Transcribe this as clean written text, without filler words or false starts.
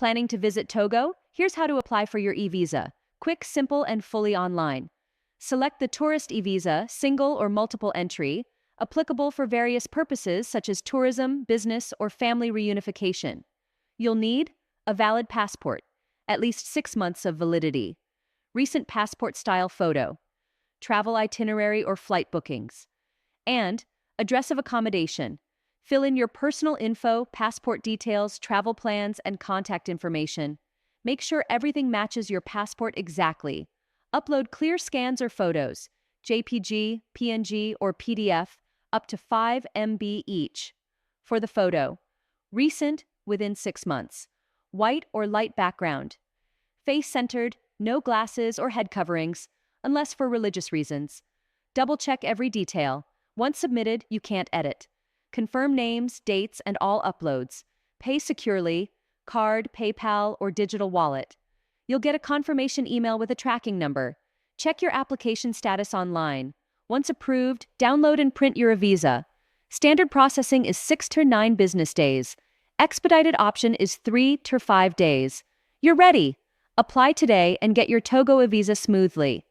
Planning to visit Togo? Here's how to apply for your eVisa. Quick, simple, and fully online. Select the tourist eVisa, single or multiple entry, applicable for various purposes such as tourism, business, or family reunification. You'll need a valid passport, at least 6 months of validity, recent passport-style photo, travel itinerary or flight bookings, and address of accommodation. Fill in your personal info, passport details, travel plans, and contact information. Make sure everything matches your passport exactly. Upload clear scans or photos, JPG, PNG, or PDF, up to 5 MB each. For the photo, recent, within 6 months. White or light background. Face-centered, no glasses or head coverings, unless for religious reasons. Double-check every detail. Once submitted, you can't edit. Confirm names, dates, and all uploads. Pay securely, card, PayPal, or digital wallet. You'll get a confirmation email with a tracking number. Check your application status online. Once approved, download and print your eVisa. Standard processing is 6 to 9 business days. Expedited option is 3 to 5 days. You're ready! Apply today and get your Togo eVisa smoothly.